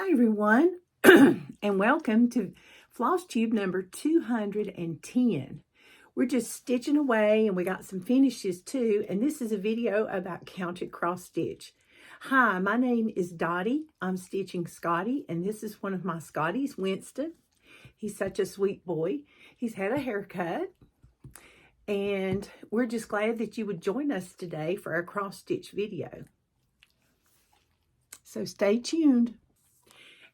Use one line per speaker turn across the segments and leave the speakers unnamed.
Hi everyone, and welcome to Flosstube number 210. We're just stitching away and we got some finishes too, and this is a video about counted cross stitch. Hi, my name is Dottie. I'm stitching Scotty, and this is one of my Scotties, Winston. He's such a sweet boy. He's had a haircut, and we're just glad that you would join us today for our cross stitch video. So stay tuned.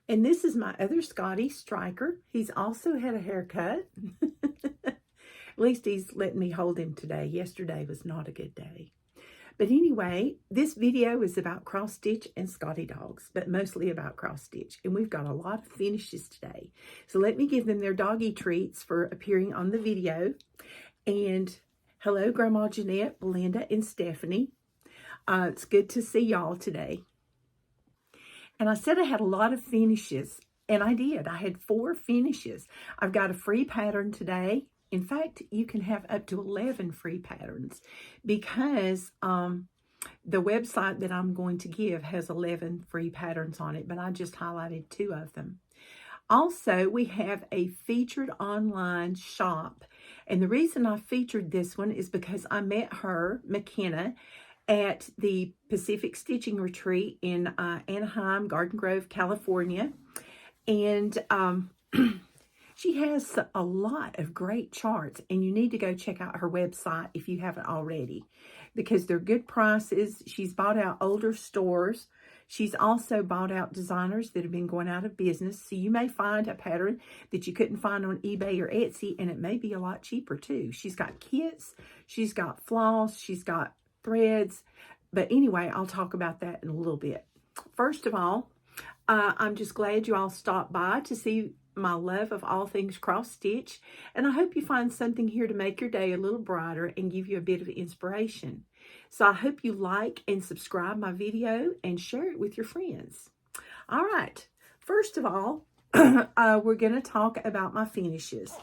And this is my other Scotty, Striker. He's also had a haircut. At least he's letting me hold him today. Yesterday was not a good day. But anyway, this video is about cross stitch and Scotty dogs, but mostly about cross stitch. And we've got a lot of finishes today. So let me give them their doggy treats for appearing on the video. And hello, Grandma Jeanette, Belinda, and Stephanie. It's good to see y'all today. And I said I had a lot of finishes, and I did. I had 4 finishes. I've got a free pattern today. In fact, you can have up to 11 free patterns because the website that I'm going to give has 11 free patterns on it, but I just highlighted 2 of them. Also, we have a featured online shop, and the reason I featured this one is because I met her, McKenna, at the Pacific Stitching Retreat in Anaheim, Garden Grove, California. And she has a lot of great charts, and you need to go check out her website if you haven't already, because they're good prices. She's bought out older stores. She's also bought out designers that have been going out of business. So you may find a pattern that you couldn't find on eBay or Etsy, and it may be a lot cheaper too. She's got kits, she's got floss, she's got threads. But anyway, I'll talk about that in a little bit. First of all, I'm just glad you all stopped by to see my love of all things cross stitch, and I hope you find something here to make your day a little brighter and give you a bit of inspiration. So I hope you like and subscribe my video and share it with your friends. All right, first of all, we're going to talk about my finishes.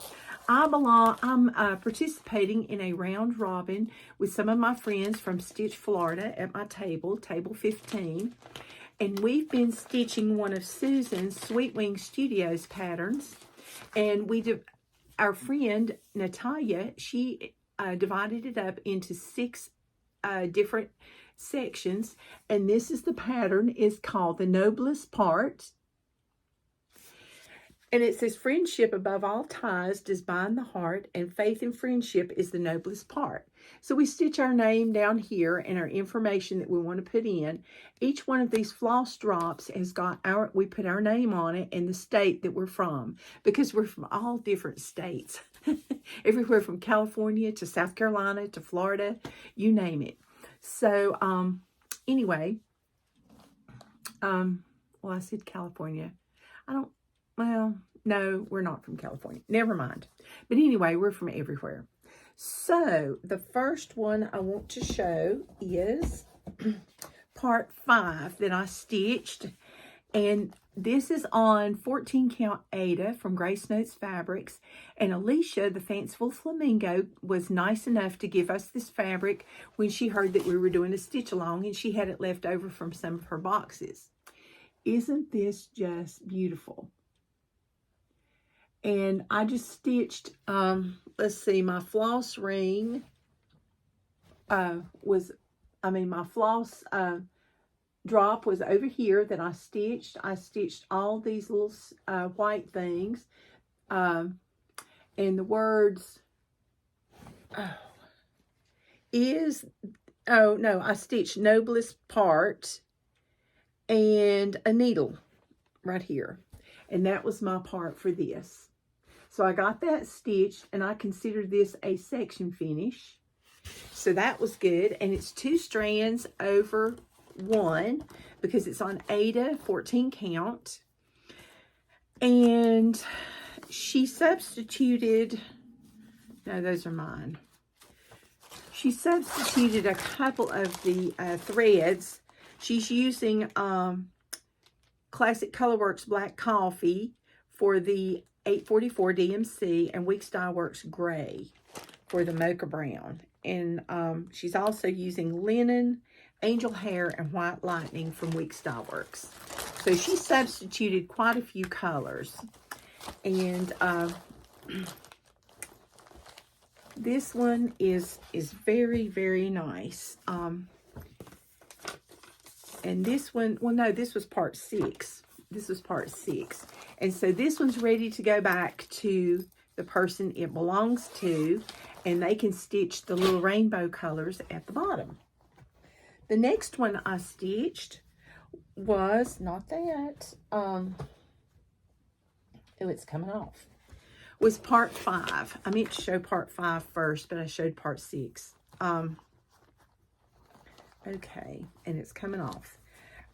I'm participating in a round robin with some of my friends from Stitch, Florida at my table, table 15. And we've been stitching one of Susan's Sweet Wing Studios patterns. And our friend Natalia, she divided it up into 6 different sections. And this is the pattern. It's called The Noblest Part. And it says, friendship above all ties does bind the heart, and faith and friendship is the noblest part. So we stitch our name down here and our information that we want to put in. Each one of these floss drops has got we put our name on it and the state that we're from, because we're from all different states. Everywhere from California to South Carolina to Florida, you name it. So anyway, well, I said California. Well, no, we're not from California. Never mind. But anyway, we're from everywhere. So the first one I want to show is part 5 that I stitched. And this is on 14 count Ada from Grace Notes Fabrics. And Alicia, the Fanciful Flamingo, was nice enough to give us this fabric when she heard that we were doing a stitch along, and she had it left over from some of her boxes. Isn't this just beautiful? And I just stitched, let's see, my floss ring my floss drop was over here that I stitched. I stitched all these little white things. And the words, I stitched noblest part and a needle right here. And that was my part for this. So I got that stitched, and I consider this a section finish. So that was good. And it's 2 strands over 1 because it's on Ada 14 count. And she substituted, no, those are mine. She substituted a couple of the threads. She's using Classic Colorworks Black Coffee for the 844 DMC, and Week Style Works Gray for the Mocha Brown. And she's also using Linen, Angel Hair, and White Lightning from Week Style Works. So she substituted quite a few colors. And this one is very, very nice. And this one, well, no, this was part 6. This was part 6. And so this one's ready to go back to the person it belongs to, and they can stitch the little rainbow colors at the bottom. The next one I stitched was not that. Oh, it's coming off. Was part 5. I meant to show part 5 first, but I showed part 6. Okay, and it's coming off.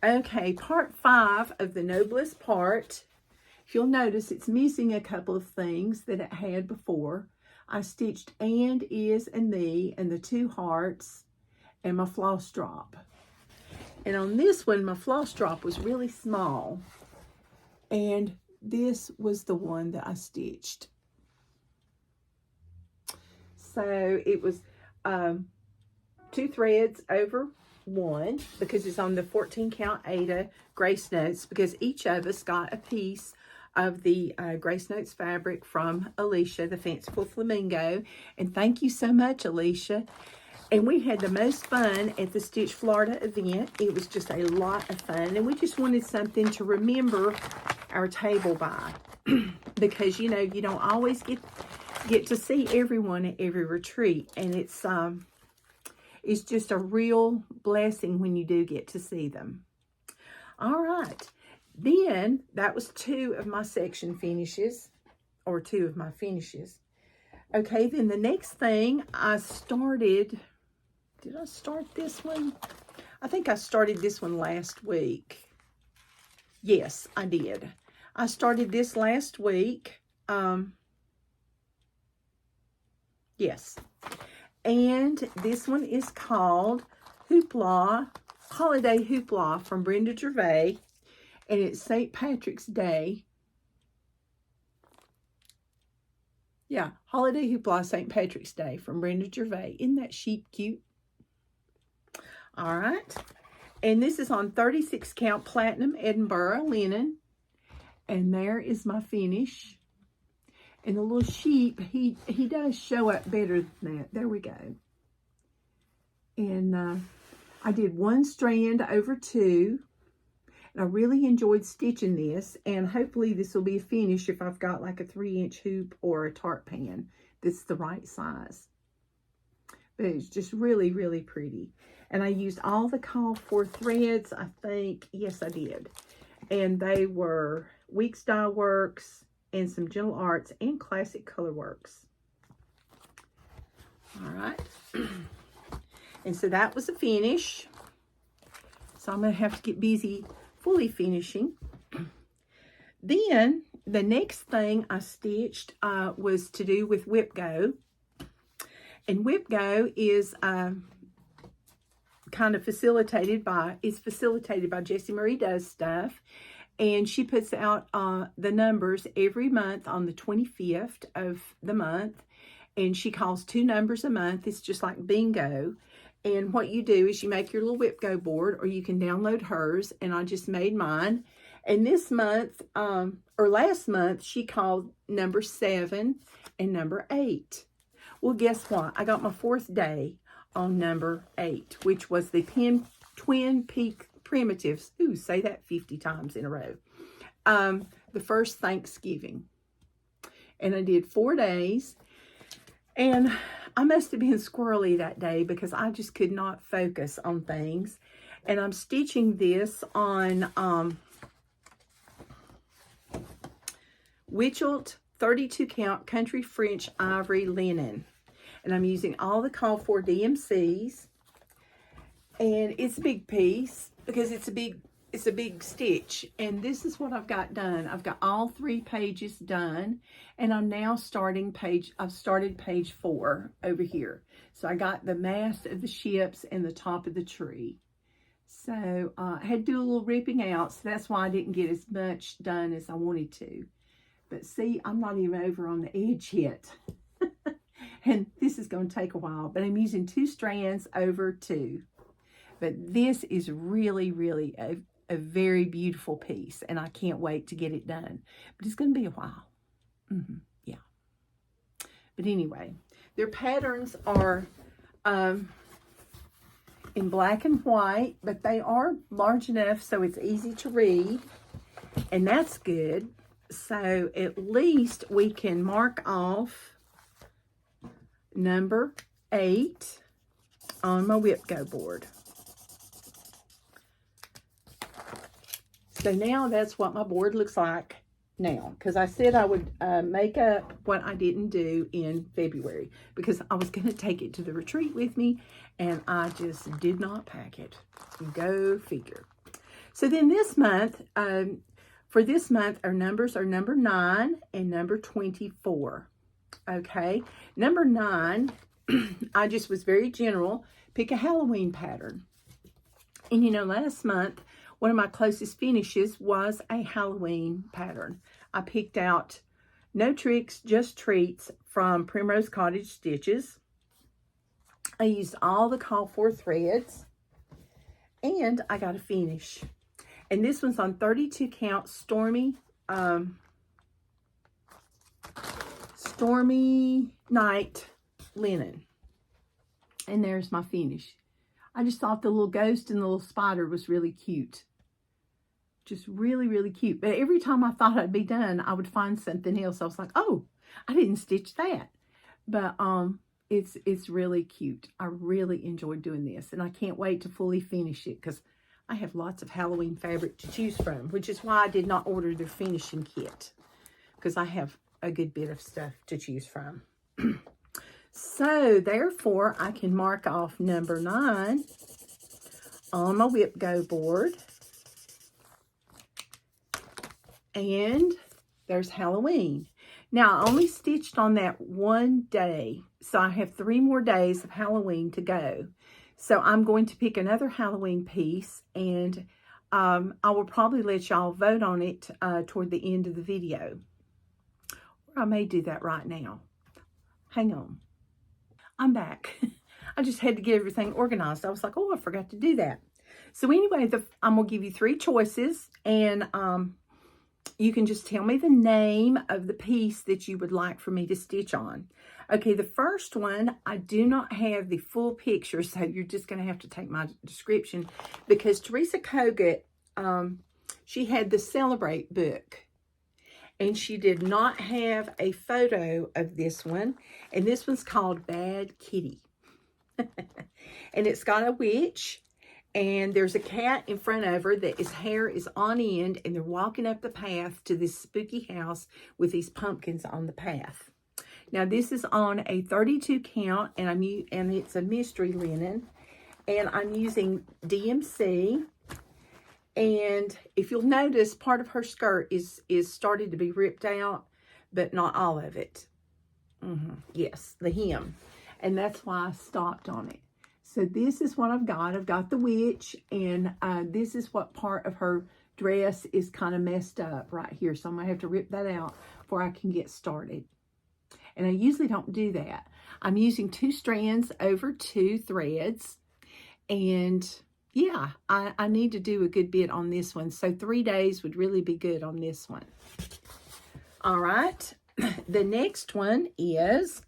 Okay, part 5 of the noblest part. If you'll notice, it's missing a couple of things that it had before. I stitched and, is, and the 2 hearts, and my floss drop. And on this one, my floss drop was really small. And this was the one that I stitched. So it was 2 threads over 1, because it's on the 14 count Ada Grace Notes, because each of us got a piece of the Grace Notes fabric from Alicia, the Fanciful Flamingo. And thank you so much, Alicia. And we had the most fun at the Stitch Florida event. It was just a lot of fun. And we just wanted something to remember our table by. Because, you know, you don't always get to see everyone at every retreat. And it's just a real blessing when you do get to see them. All right. Then, that was 2 of my section finishes, or 2 of my finishes. Okay, then the next thing I started, did I start this one? I think I started this one last week. Yes, I did. I started this last week. Yes. And this one is called Hoopla, Holiday Hoopla from Brenda Gervais. And it's St. Patrick's Day. Yeah, Holiday Hoopla, St. Patrick's Day from Brenda Gervais. Isn't that sheep cute? All right. And this is on 36 count Platinum Edinburgh linen. And there is my finish. And the little sheep, he does show up better than that. There we go. And I did 1 strand over 2. And I really enjoyed stitching this. And hopefully this will be a finish if I've got like a 3-inch hoop or a tart pan that's the right size. But it's just really, really pretty. And I used all the call for threads, I think. Yes, I did. And they were Weeks Dye Works and some Gentle Arts and Classic Color Works. All right. And so that was a finish. So I'm going to have to get busy fully finishing. Then the next thing I stitched was to do with Whip Go. And Whip Go is kind of facilitated by Jessie Marie Does Stuff. And she puts out the numbers every month on the 25th of the month. And she calls 2 numbers a month. It's just like bingo. And what you do is you make your little Whip Go board, or you can download hers. And I just made mine. And this month, or last month, she called number 7 and number 8. Well, guess what? I got my 4th day on number 8, which was the Twin Peak Primitives. Ooh, say that 50 times in a row. The first Thanksgiving. And I did 4 days. And I must have been squirrely that day because I just could not focus on things. And I'm stitching this on Witchelt 32 count Country French Ivory Linen. And I'm using all the call for DMCs. And it's a big piece because it's a big stitch. And this is what I've got done. I've got all 3 pages done. And I'm now I've started page 4 over here. So I got the mast of the ships and the top of the tree. So I had to do a little ripping out. So that's why I didn't get as much done as I wanted to. But see, I'm not even over on the edge yet. And this is going to take a while. But I'm using 2 strands over 2. But this is really, really a very beautiful piece, and I can't wait to get it done. But it's going to be a while. Yeah. But anyway, their patterns are in black and white, but they are large enough so it's easy to read, and that's good. So at least we can mark off number 8 on my whip go board. So now that's what my board looks like now, because I said I would make up what I didn't do in February, because I was going to take it to the retreat with me, and I just did not pack it. Go figure. So then this month, for this month, our numbers are number 9 and number 24. Okay, number 9, I just was very general. Pick a Halloween pattern. And you know, last month, one of my closest finishes was a Halloween pattern. I picked out No Tricks, Just Treats from Primrose Cottage Stitches. I used all the call for threads, and I got a finish. And this one's on 32 count Stormy Night linen. And there's my finish. I just thought the little ghost and the little spider was really cute. Just really, really cute. But every time I thought I'd be done, I would find something else. I was like, oh, I didn't stitch that. But it's really cute. I really enjoyed doing this. And I can't wait to fully finish it, because I have lots of Halloween fabric to choose from, which is why I did not order their finishing kit, because I have a good bit of stuff to choose from. So therefore, I can mark off number 9 on my whip go board. And there's Halloween. Now, I only stitched on that one day, so I have 3 more days of Halloween to go. So I'm going to pick another Halloween piece, and I will probably let y'all vote on it toward the end of the video. Or I may do that right now. Hang on. I'm back. I just had to get everything organized. I was like, oh, I forgot to do that. So anyway, I'm going to give you 3 choices, and you can just tell me the name of the piece that you would like for me to stitch on. Okay, the first one, I do not have the full picture, so you're just going to have to take my description, because Teresa Kogut, she had the Celebrate book, and she did not have a photo of this one, and this one's called Bad Kitty. And it's got a witch, and there's a cat in front of her that his hair is on end, and they're walking up the path to this spooky house with these pumpkins on the path. Now, this is on a 32 count, and it's a mystery linen, and I'm using DMC. And if you'll notice, part of her skirt is starting to be ripped out, but not all of it. Yes, the hem. And that's why I stopped on it. So this is what I've got. I've got the witch, and this is what part of her dress is kind of messed up right here. So I'm going to have to rip that out before I can get started. And I usually don't do that. I'm using 2 strands over 2 threads. And yeah, I need to do a good bit on this one. So 3 days would really be good on this one. All right. The next one is...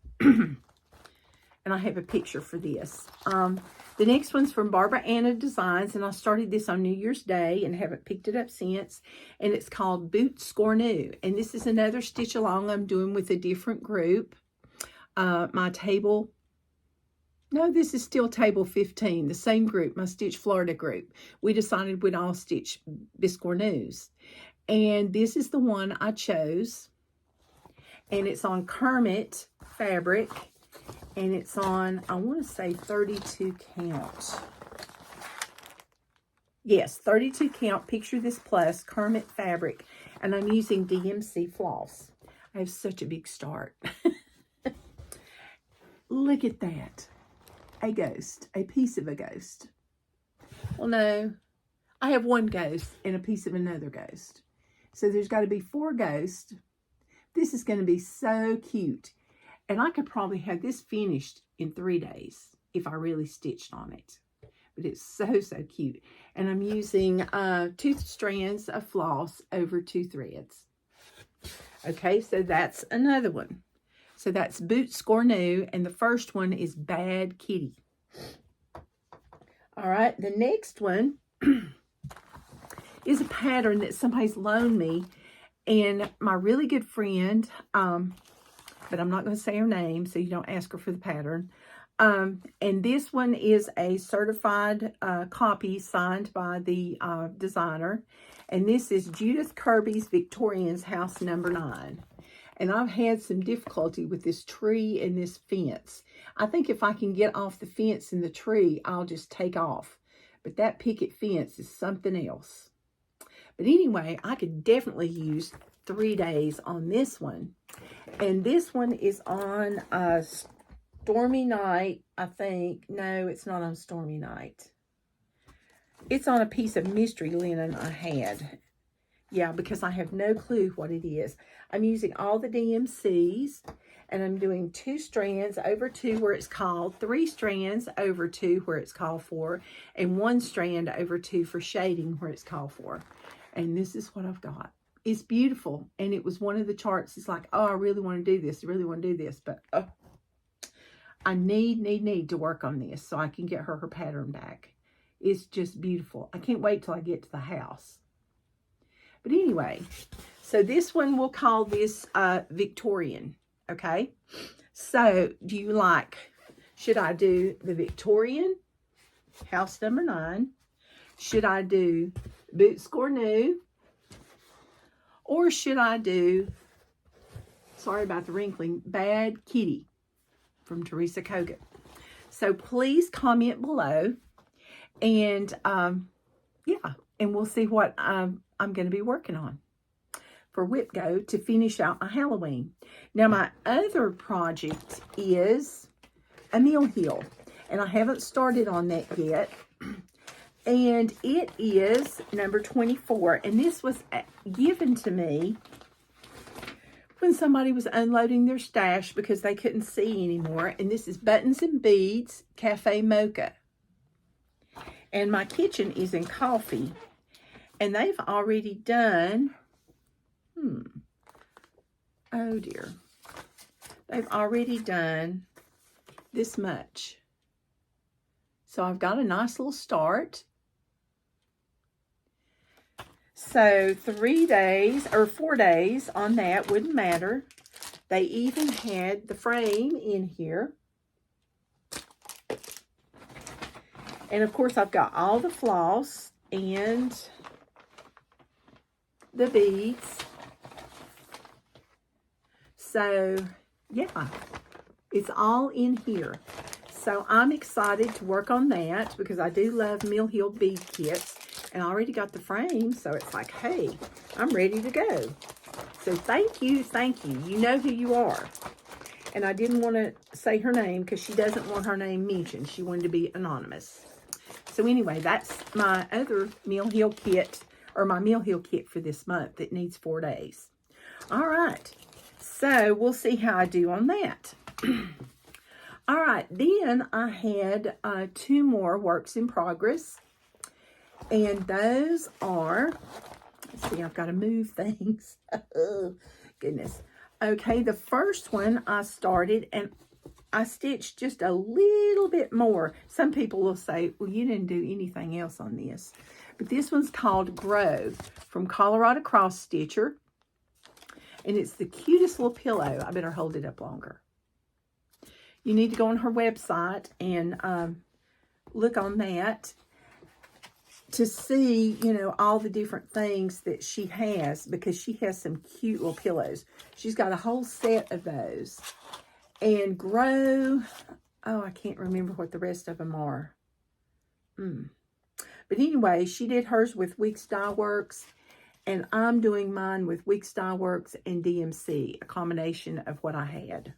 and I have a picture for this. The next one's from Barbara Anna Designs, and I started this on New Year's Day and haven't picked it up since, and it's called Bootscornu, and this is another stitch along I'm doing with a different group. This is still table 15, the same group, my Stitch Florida group. We decided we'd all stitch Bootscornus, and this is the one I chose, and it's on Kermit fabric. And it's on, I want to say 32 count. Yes, 32 count, Picture This Plus, Kermit fabric. And I'm using DMC floss. I have such a big start. Look at that. A ghost, a piece of a ghost. Well, no, I have 1 ghost and a piece of another ghost. So there's got to be 4 ghosts. This is going to be so cute. And I could probably have this finished in 3 days if I really stitched on it. but it's so, so cute. And I'm using 2 strands of floss over 2 threads. Okay, so that's another one. So that's Bootscornu, and the first one is Bad Kitty. All right, the next one is a pattern that somebody's loaned me, and my really good friend, but I'm not going to say her name, so you don't ask her for the pattern. And this one is a certified copy signed by the designer. And this is Judith Kirby's Victorian's house number 9. And I've had some difficulty with this tree and this fence. I think if I can get off the fence and the tree, I'll just take off. But that picket fence is something else. But anyway, I could definitely use 3 days on this one. And this one is on a stormy night, I think. No, it's not on stormy night. It's on a piece of mystery linen I had. Yeah, because I have no clue what it is. I'm using all the DMCs, and I'm doing 2 strands over 2 where it's called, 3 strands over 2 where it's called for, and 1 strand over 2 for shading where it's called for. And this is what I've got. It's beautiful, and it was one of the charts. It's like, oh, I really want to do this. I really want to do this, but I need to work on this so I can get her pattern back. It's just beautiful. I can't wait till I get to the house. But anyway, so this one, we'll call this Victorian, okay? So do you like, should I do the Victorian, house number 9? Should I do Bootscornu? Or should I do, sorry about the wrinkling, Bad Kitty from Teresa Kogut? So please comment below. And yeah, and we'll see what I'm going to be working on for WhipGo to finish out my Halloween. Now, my other project is a mill heel, and I haven't started on that yet. And it is number 24, and this was given to me when somebody was unloading their stash because they couldn't see anymore. And this is Buttons and Beads Cafe Mocha. And my kitchen is in coffee. And they've already done, oh dear. They've already done this much. So I've got a nice little start. So 3 days or 4 days on that wouldn't matter. They even had the frame in here. And of course, I've got all the floss and the beads. So, yeah, it's all in here. So I'm excited to work on that because I do love mill heel bead kits. And I already got the frame, so it's like, hey, I'm ready to go. So thank you, thank you. You know who you are. And I didn't want to say her name because she doesn't want her name mentioned. She wanted to be anonymous. So anyway, that's my other mill heel kit, or my mill heel kit for this month that needs 4 days. All right, so we'll see how I do on that. All right, then I had 2 more works in progress. And those are, let's see, I've got to move things. Oh, goodness. Okay, the first one I started and I stitched just a little bit more. Some people will say, well, you didn't do anything else on this. But this one's called Grow from Colorado Cross Stitcher. And it's the cutest little pillow. I better hold it up longer. You need to go on her website and look on that to see, you know, all the different things that she has, because she has some cute little pillows. She's got a whole set of those. And Grow, oh, I can't remember what the rest of them are. But anyway, she did hers with Weeks Dye Works, and I'm doing mine with Weeks Dye Works and DMC, a combination of what I had.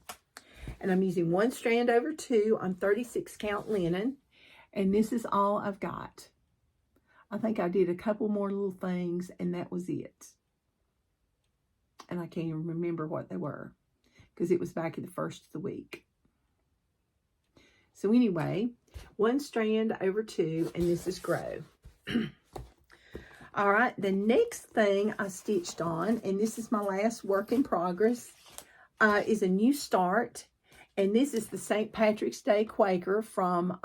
And I'm using 1 strand over 2 on 36 count linen, and this is all I've got. I think I did a couple more little things, and that was it. And I can't even remember what they were, because it was back in the first of the week. So anyway, 1 strand over 2, and this is grow. All right, the next thing I stitched on, and this is my last work in progress, is a new start. And this is the St. Patrick's Day Quaker from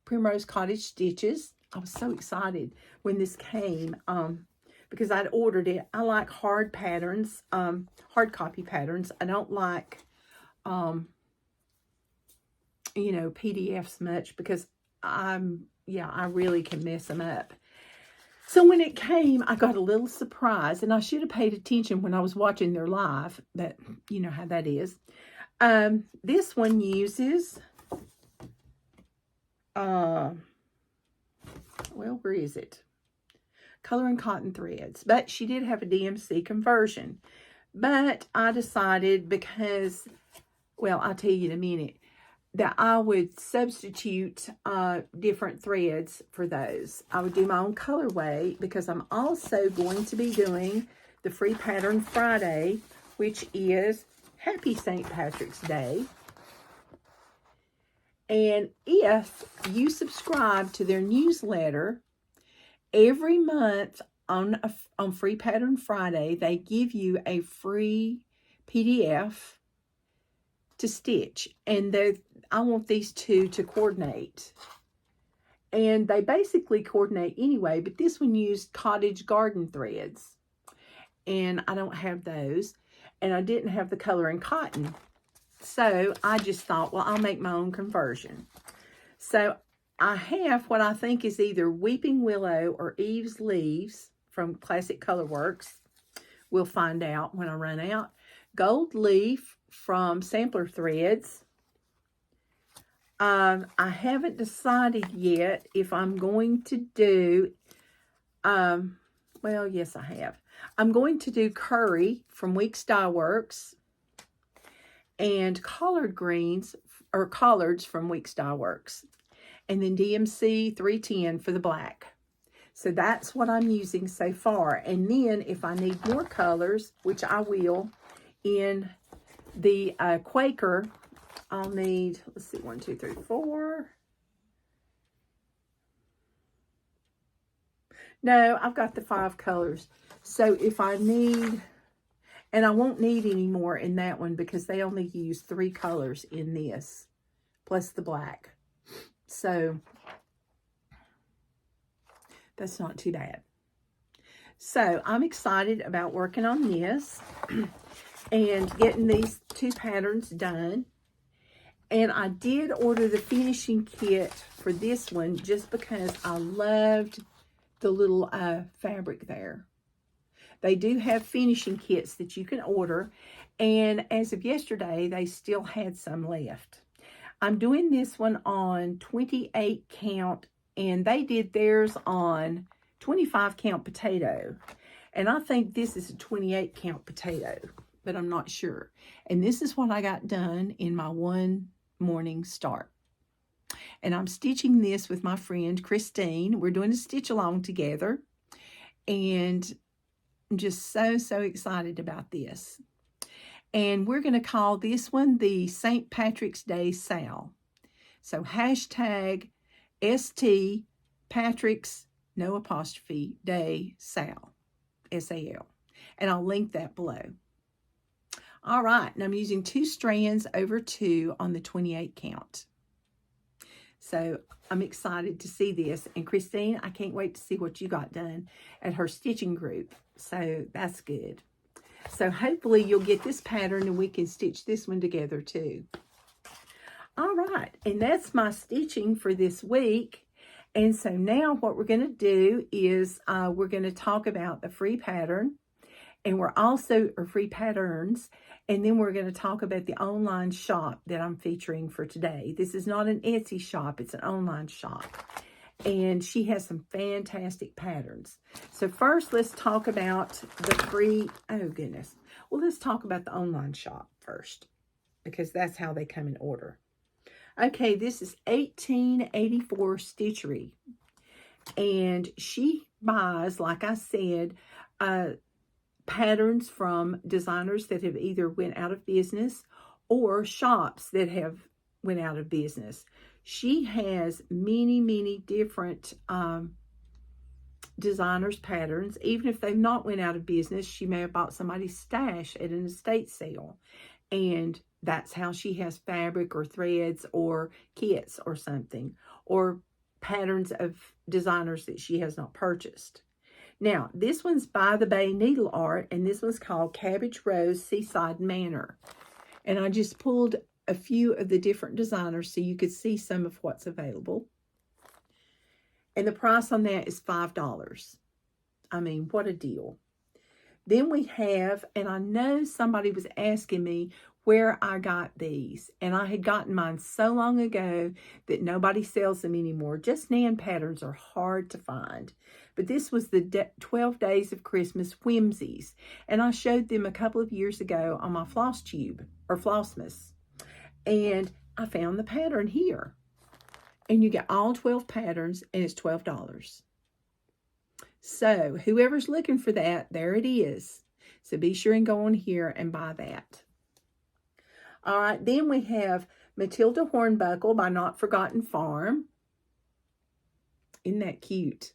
Primrose Cottage Stitches. I was so excited when this came because I'd ordered it. I like hard patterns, hard copy patterns. I don't like, you know, PDFs much because I really can mess them up. So when it came, I got a little surprised, and I should have paid attention when I was watching their live, but you know how that is. This one uses, well, where is it? Color and cotton threads, but she did have a DMC conversion. But I decided because, well, I'll tell you in a minute, that I would substitute different threads for those. I would do my own colorway because I'm also going to be doing the Free Pattern Friday, which is Happy St. Patrick's Day. And if you subscribe to their newsletter, every month on Free Pattern Friday, they give you a free PDF to stitch. And I want these two to coordinate. And they basically coordinate anyway, but this one used cottage garden threads. And I don't have those. And I didn't have the color and cotton. So I just thought, well, I'll make my own conversion. So I have what I think is either Weeping Willow or Eve's Leaves from Classic Colorworks. We'll find out when I run out. Gold Leaf from Sampler Threads. I haven't decided yet if I'm going to do, well, yes, I have. I'm going to do Curry from Weeks Dye Works and collard greens or collards from Weeks Dye Works. And then DMC 310 for the black. So that's what I'm using so far. And then if I need more colors, which I will, in the Quaker, I'll need, let's see, 1, 2, 3, 4. No, I've got the 5 colors. So if I need, and I won't need any more in that one because they only use 3 colors in this, plus the black. So that's not too bad. So I'm excited about working on this and getting these 2 patterns done. And I did order the finishing kit for this one just because I loved the little fabric there. They do have finishing kits that you can order. And as of yesterday, they still had some left. I'm doing this one on 28 count, and they did theirs on 25 count potato. And I think this is a 28 count potato, but I'm not sure. And this is what I got done in my one morning start. And I'm stitching this with my friend Christine. We're doing a stitch along together. And I'm just so excited about this. And we're going to call this one the St. Patrick's Day Sal. So hashtag ST Patrick's, no apostrophe, Day Sal, S-A-L. And I'll link that below. All right, and I'm using 2 strands over 2 on the 28 count. So I'm excited to see this. And Christine, I can't wait to see what you got done at her stitching group. So that's good. So hopefully you'll get this pattern and we can stitch this one together too. All right, and that's my stitching for this week. And so now what we're going to do is we're going to talk about the free pattern. And we're also, or free patterns, and then we're going to talk about the online shop that I'm featuring for today. This is not an Etsy shop, it's an online shop. And she has some fantastic patterns. So first, let's talk about the free, oh goodness. Well, let's talk about the online shop first, because that's how they come in order. Okay, this is 1884 Stitchery. And she buys, like I said, patterns from designers that have either went out of business or shops that have went out of business. She has many, many different designers' patterns. Even if they've not went out of business, she may have bought somebody's stash at an estate sale. And that's how she has fabric or threads or kits or something. Or patterns of designers that she has not purchased. Now, this one's By the Bay Needle Art, and this one's called Cabbage Rose Seaside Manor. And I just pulled a few of the different designers so you could see some of what's available. And the price on that is $5. I mean, what a deal. Then we have, and I know somebody was asking me where I got these. And I had gotten mine so long ago that nobody sells them anymore. Just Nan patterns are hard to find. But this was the 12 Days of Christmas Whimsies. And I showed them a couple of years ago on my Flosstube, or Flossmas. And I found the pattern here. And you get all 12 patterns, and it's $12. So, whoever's looking for that, there it is. So, be sure and go on here and buy that. All right, then we have Matilda Hornbuckle by Not Forgotten Farm. Isn't that cute?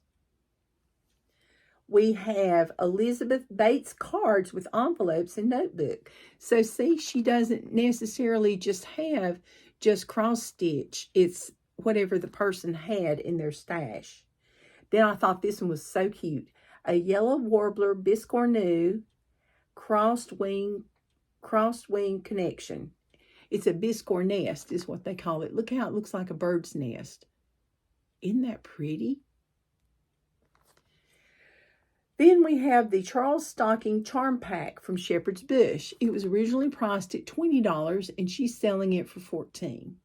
We have Elizabeth Bates cards with envelopes and notebook. So, see, she doesn't necessarily just have just cross stitch. It's whatever the person had in their stash. Then I thought this one was so cute. A Yellow Warbler Bootscornu crossed wing connection. It's a biscore nest is what they call it. Look how it looks like a bird's nest. Isn't that pretty? Then we have the Charles Stocking Charm Pack from Shepherd's Bush. It was originally priced at $20 and she's selling it for $14.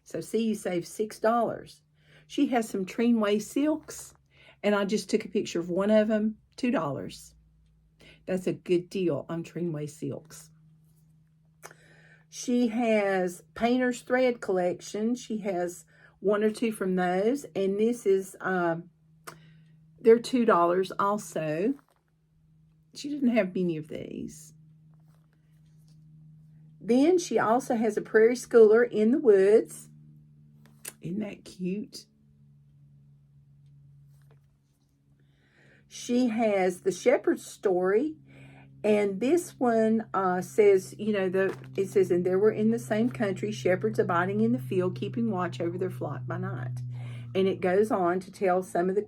So see, you save $6. She has some Treenway silks, and I just took a picture of one of them, $2. That's a good deal on Treenway silks. She has Painter's Thread collection. She has one or two from those, and this is, they're $2 also. She didn't have many of these. Then she also has a Prairie Schooler in the Woods. Isn't that cute? She has the Shepherd's Story, and this one says, you know, it says, and there were in the same country shepherds abiding in the field, keeping watch over their flock by night. And it goes on to tell some of the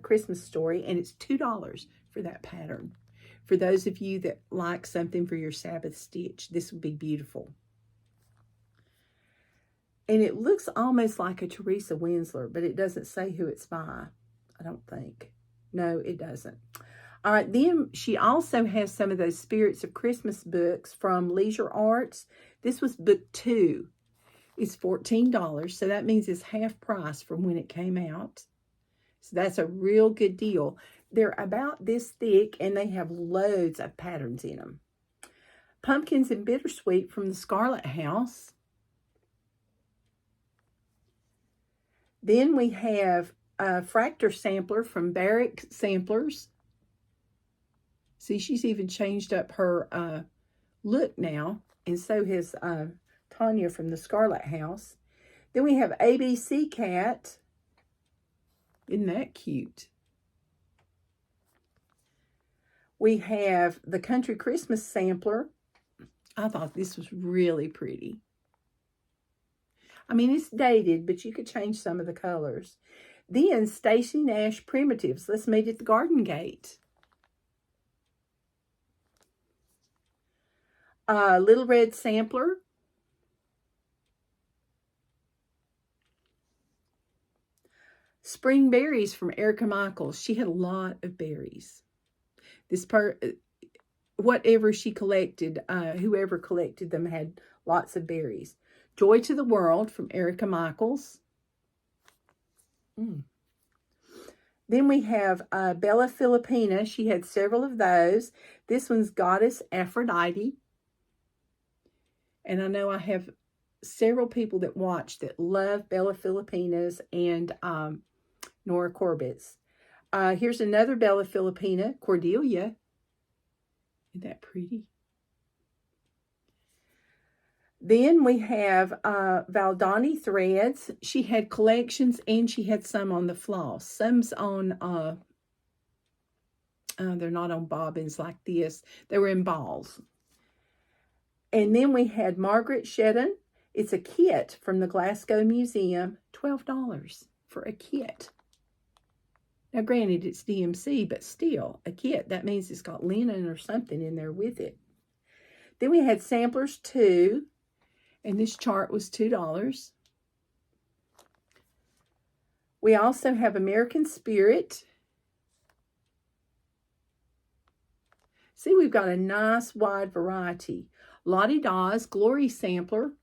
Christmas story, and it's $2 for that pattern. For those of you that like something for your Sabbath stitch, this would be beautiful. And it looks almost like a Teresa Winsler, but it doesn't say who it's by, I don't think. No, it doesn't. All right, then she also has some of those Spirits of Christmas books from Leisure Arts. This was book 2. It's $14, so that means it's half price from when it came out. So that's a real good deal. They're about this thick, and they have loads of patterns in them. Pumpkins and Bittersweet from the Scarlet House. Then we have a Fractor Sampler from Barrack Samplers. See, she's even changed up her look now. And so has Tanya from the Scarlet House. Then we have ABC Cat. Isn't that cute? We have the Country Christmas Sampler. I thought this was really pretty. I mean, it's dated, but you could change some of the colors. Then, Stacy Nash Primitives. Let's meet at the Garden Gate. Little Red Sampler. Spring Berries from Erica Michaels. She had a lot of berries. Whatever she collected, whoever collected them had lots of berries. Joy to the World from Erica Michaels. Then we have Bella Filipina. She had several of those. This one's Goddess Aphrodite. And I know I have several people that watch that love Bella Filipinas and Nora Corbett's. Here's another Bella Filipina, Cordelia. Isn't that pretty? Then we have Valdani threads. She had collections and she had some on the floss. Some's on, they're not on bobbins like this. They were in balls. And then we had Margaret Shedden. It's a kit from the Glasgow Museum. $12 for a kit. Now, granted, it's DMC, but still, a kit. That means it's got linen or something in there with it. Then we had samplers too. And this chart was $2. We also have American Spirit. See, we've got a nice wide variety. Lottie Dawes Glory Sampler.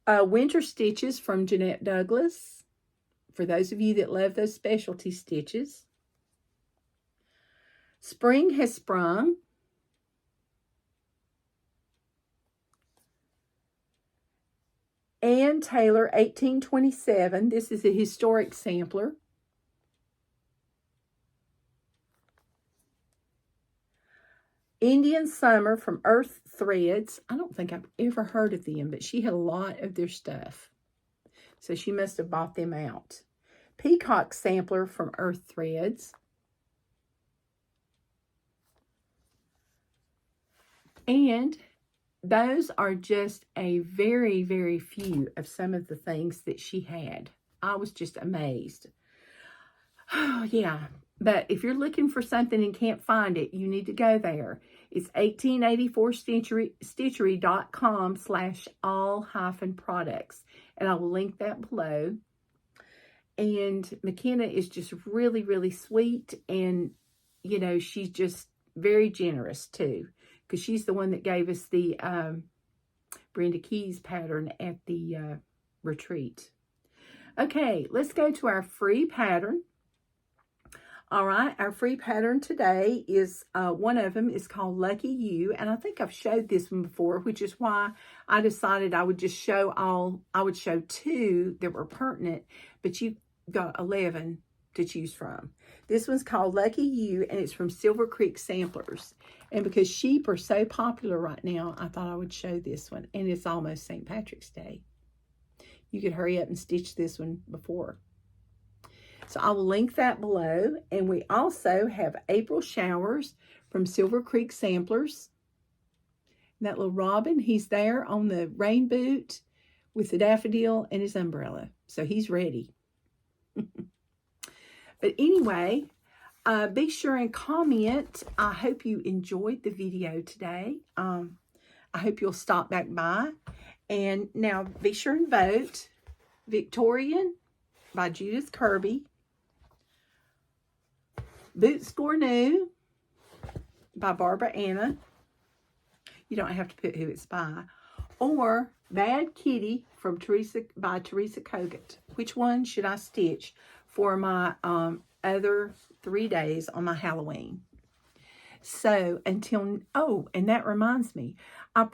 Winter Stitches from Jeanette Douglas. For those of you that love those specialty stitches. Spring Has Sprung. Ann Taylor, 1827. This is a historic sampler. Indian Summer from Earth Threads. I don't think I've ever heard of them, but she had a lot of their stuff. So she must have bought them out. Peacock Sampler from Earth Threads. And those are just a very, very few of some of the things that she had. I was just amazed. Oh, yeah. But if you're looking for something and can't find it, you need to go there. It's 1884stitchery.com/all-products. And I will link that below. And McKenna is just really, really sweet. And, you know, she's just very generous too. Because she's the one that gave us the Brenda Keys pattern at the retreat. Okay, let's go to our free pattern. All right, our free pattern today is, one of them is called Lucky You. And I think I've showed this one before, which is why I decided I would just show I would show 2 that were pertinent, but you got 11 to choose from. This one's called Lucky You, and it's from Silver Creek Samplers. And because sheep are so popular right now, I thought I would show this one. And it's almost St. Patrick's Day. You could hurry up and stitch this one before. So I will link that below. And we also have April Showers from Silver Creek Samplers. And that little robin, he's there on the rain boot with the daffodil and his umbrella. So he's ready. But anyway, be sure and comment. I hope you enjoyed the video today. I hope you'll stop back by. And now be sure and vote. Victorian by Judith Kirby. Bootscornu by Barbara Anna. You don't have to put who it's by. Or Bad Kitty from Teresa by Teresa Kogut. Which one should I stitch for my other 3 days on my Halloween? So until, oh, and that reminds me, I'm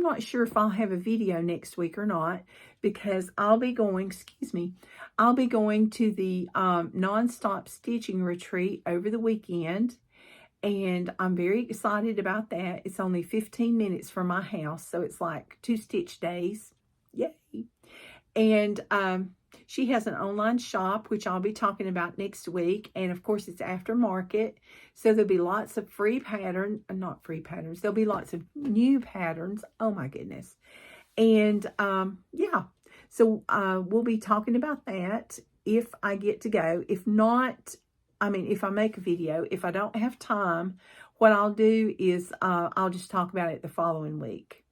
not sure if I'll have a video next week or not, because I'll be going to the non-stop stitching retreat over the weekend. And I'm very excited about that. It's only 15 minutes from my house, so it's like 2 stitch days. Yay. And she has an online shop, which I'll be talking about next week. And of course, it's aftermarket. So there'll be lots of not free patterns. There'll be lots of new patterns. Oh my goodness. And yeah, so we'll be talking about that if I get to go. If not, if I make a video, if I don't have time, what I'll do is I'll just talk about it the following week.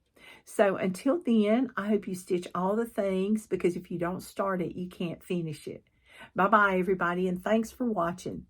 So until then, I hope you stitch all the things, because if you don't start it, you can't finish it. Bye-bye, everybody, and thanks for watching.